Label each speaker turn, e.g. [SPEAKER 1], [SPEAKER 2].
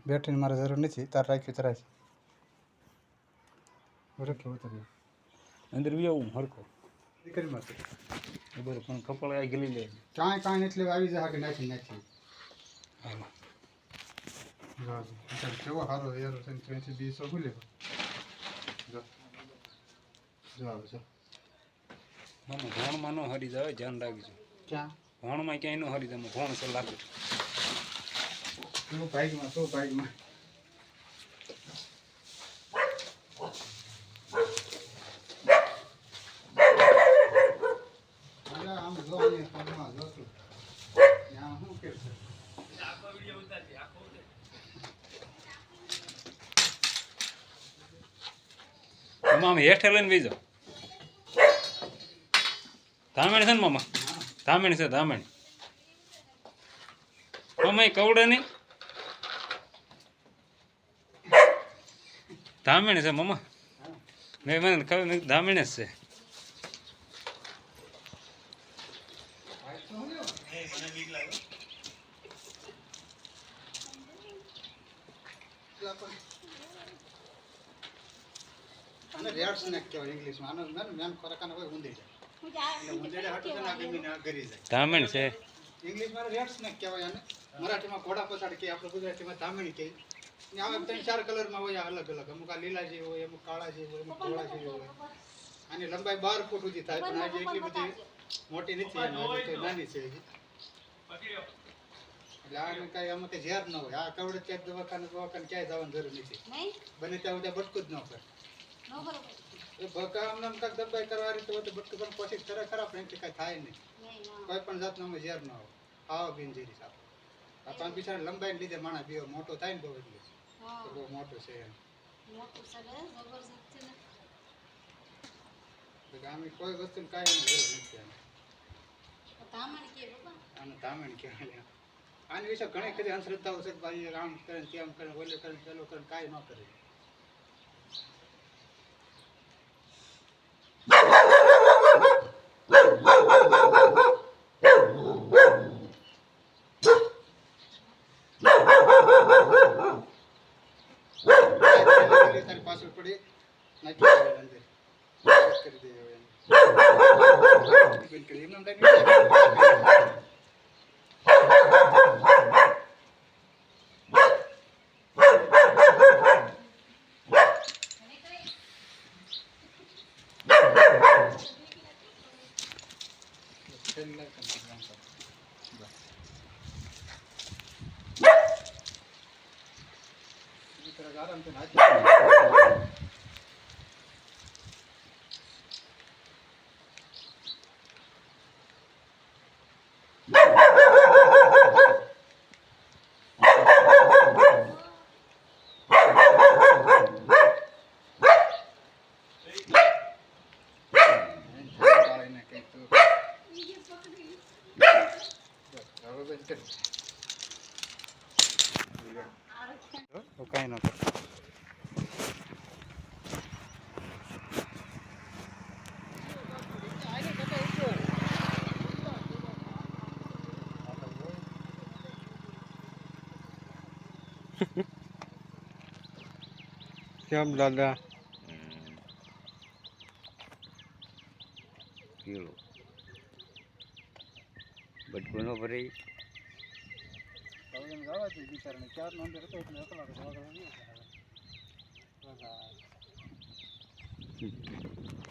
[SPEAKER 1] બેટરીની મારે જરૂર નથી, તાર રાખ્યું તરાય રખ્યો ઉતર્યો
[SPEAKER 2] અંદર બી આવું હરકો
[SPEAKER 1] દીકરી માટે
[SPEAKER 2] બરાબર પણ કપડ આ ગલી લે
[SPEAKER 1] કાંઈ એટલે આવી જાય કે નાખી
[SPEAKER 2] હાલો
[SPEAKER 1] કેવો સારો એરો છે 20 ભૂલે જો આવે છે
[SPEAKER 2] મામા ભણમાં ન હરી જાય ધ્યાન રાખજો
[SPEAKER 1] ક્યાં
[SPEAKER 2] ભણમાં ક્યાંય ન હરી જાય ભણ છે લાગે
[SPEAKER 1] શું બાઈકમાં આમ જો અહીંયા ફોનમાં જોતું ત્યાં શું કે છે આખો વિડિયો ઉતારતી આખો
[SPEAKER 2] મામા હેઠે લઈને બેસી જાઓ ધામણી છે ને મામા ધામણી છે ધામણી મામા કવડે નહીં ધામણી છે મામા મેં મને ખબર ધામણી જ છે
[SPEAKER 1] અને રેડ સ્નેક કહેવાય ઇંગ્લિશમાં આનો મેન ખોરાકાનો કોઈ ઊંધી જાય ઊંધેડે હાટું છે ને આ ગમીને આ ગરી જાય
[SPEAKER 2] ધામણી છે
[SPEAKER 1] ઇંગ્લિશમાં રેડ સ્નેક કહેવાય આને મરાઠીમાં ઘોડા પછાડ કે આપણે ગુજરાતીમાં ધામણી કહીએ ને આમાં 3-4 કલરમાં હોય અલગ અલગ અમુક આ લીલા જેવી હોય અમુક કાળા જેવી હોય અમુક ધોળા જેવી હોય આની લંબાઈ 12 ફૂટ સુધી થાય પણ આજે એટલી બધી મોટી નથી અને નાની છે હજી એટલે આને કાંઈ આમાં કંઈ ઝેર ન હોય આ કવડે ક્યાંય દવાખાને ક્યાંય જવાની જરૂર નથી બને ત્યાં બધા બટકું જ ન કરે એ બકા આમ કાંઈક દબાઈ કરવા રીતે હોય તો બટકું પણ પછી ખરા પણ એમથી કાંઈ થાય નહીં કોઈ પણ જાતનો અમે ઝેર ન હોય આવા બિનઝેરી સાપ આ પાંચ બિચારા લંબાઈને લીધે માણસ બે મોટો થાય ને બહુ એટલે બહુ મોટો છે એમ આમે કોઈ વસ્તુને કાંઈ એની જરૂર નથી આને ધામણી કહેવાય આની વિશે ઘણી બધી અંધશ્રદ્ધાઓ છે ભાઈ આમ કરે ને તેમ કરે ઓલે કરે પેલો કરે કાંઈ ન કરે તારી પાછળ પડી નાખી અંદર કરી દે એમને આરામથી નાખી કાંઈ ન કરે કેમ દાદા
[SPEAKER 3] કિલો બટકું ન ભરાઈ
[SPEAKER 1] ગાવા છે બિચારાને 4 નંબર હતો એટલે એકલા